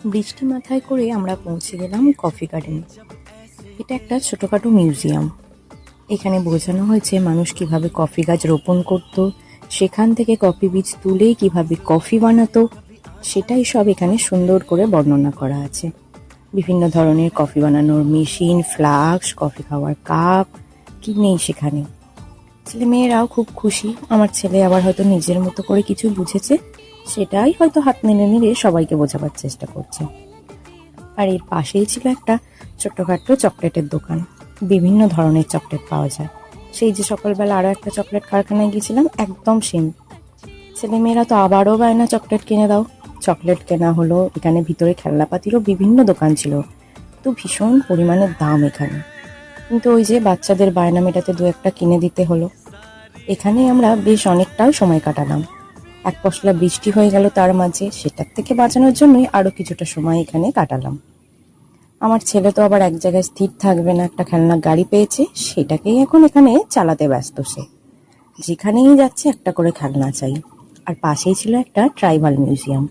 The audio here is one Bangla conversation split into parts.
বৃষ্টি মাথায় করে আমরা পৌঁছে গেলাম কফি গার্ডেনে। এটা একটা ছোটোখাটো মিউজিয়াম। এখানে বোঝানো হয়েছে মানুষ কিভাবে কফি গাছ রোপণ করত, সেখান থেকে কফি বীজ তুলে কিভাবে কফি বানাতো, সেটাই সব এখানে সুন্দর করে বর্ণনা করা আছে। বিভিন্ন ধরনের কফি বানানোর মেশিন, ফ্লাস্ক, কফি খাওয়ার কাপ, কি নেই সেখানে। ছেলেমেয়েরাও খুব খুশি। আমার ছেলে আবার হয়তো নিজের মতো করে কিছু বুঝেছে, সেটাই হয়তো হাত নেড়ে নেড়ে সবাইকে বোঝাবার চেষ্টা করছে। আর এর পাশেই ছিল একটা ছোট্টখাট্টো চকলেটের দোকান। বিভিন্ন ধরনের চকলেট পাওয়া যায়। সেই যে সকালবেলা আরও একটা চকলেট কারখানায় গিয়েছিলাম, একদম সেম। ছেলেমেয়েরা তো আবারও বায়না চকলেট কিনে দাও। চকলেট কেনা হলো। এখানে ভিতরে খেলনাপাতিরও বিভিন্ন দোকান ছিল, তো ভীষণ পরিমাণের দাম এখানে। কিন্তু ওই যে বাচ্চাদের বায়না মেটাতে দু একটা কিনে দিতে হলো। এখানে আমরা বেশ অনেকটাও সময় কাটালাম। এক পশলা বৃষ্টি হয়ে গেল তার মাঝে, সেটার থেকে বাঁচানোর জন্যই আরও কিছুটা সময় এখানে কাটালাম। আমার ছেলে তো আবার এক জায়গায় স্থির থাকবে না, একটা খেলনার গাড়ি পেয়েছে, সেটাকেই এখন এখানে চালাতে ব্যস্ত সে। যেখানেই যাচ্ছে একটা করে খেলনা চাই। আর পাশেই ছিল একটা ট্রাইবাল মিউজিয়াম।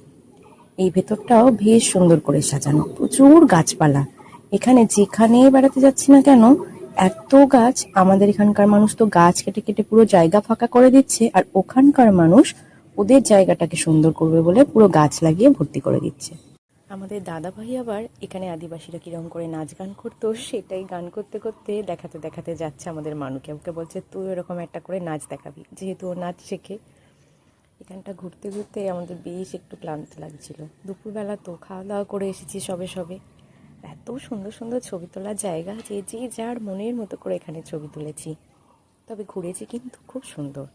এই ভেতরটাও বেশ সুন্দর করে সাজানো, প্রচুর গাছপালা। এখানে যেখানেই বেড়াতে যাচ্ছি না কেন, এত গাছ। আমাদের এখানকার মানুষ তো গাছ কেটে কেটে পুরো জায়গা ফাঁকা করে দিচ্ছে, আর ওখানকার মানুষ ওদের জায়গাটাকে সুন্দর করবে বলে পুরো গাছ লাগিয়ে ভর্তি করে দিচ্ছে। আমাদের দাদা ভাই আবার এখানে আদিবাসীরা কিরকম করে নাচ গান করতো, সেটাই গান করতে করতে দেখাতে দেখাতে যাচ্ছে আমাদের মানুকে। ওকে বলছে তুই এরকম একটা করে নাচ দেখাবি, যেহেতু ও নাচ শেখে। এখানটা ঘুরতে ঘুরতে আমাদের বেশ একটু ক্লান্ত লাগছিল। দুপুরবেলা তো খাওয়া দাওয়া করে এসেছি সবে সবে। এত সুন্দর সুন্দর ছবি তোলার জায়গা, যে যে যার মনের মতো করে এখানে ছবি তুলেছি। তবে ঘুরেছি কিন্তু খুব সুন্দর।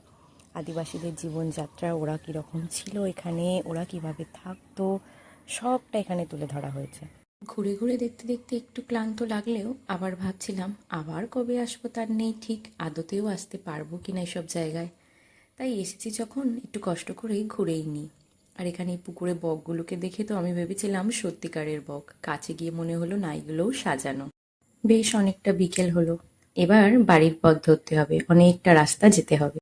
আদিবাসীদের জীবনযাত্রা, ওরা কীরকম ছিল এখানে, ওরা কিভাবে থাকতো, সবটা এখানে তুলে ধরা হয়েছে। ঘুরে ঘুরে দেখতে দেখতে একটু ক্লান্ত লাগলেও আবার ভাবছিলাম আবার কবে আসবো তার নেই ঠিক, আদতেও আসতে পারবো কিনা এসব জায়গায়। তাই এসেছি যখন একটু কষ্ট করেই ঘুরেই নিই। আর এখানে এই পুকুরে বকগুলোকে দেখে তো আমি ভেবেছিলাম সত্যিকারের বক, কাছে গিয়ে মনে হলো না, এগুলোও সাজানো। বেশ অনেকটা বিকেল হলো। এবার বাড়ির পথ ধরতে হবে, অনেকটা রাস্তা যেতে হবে।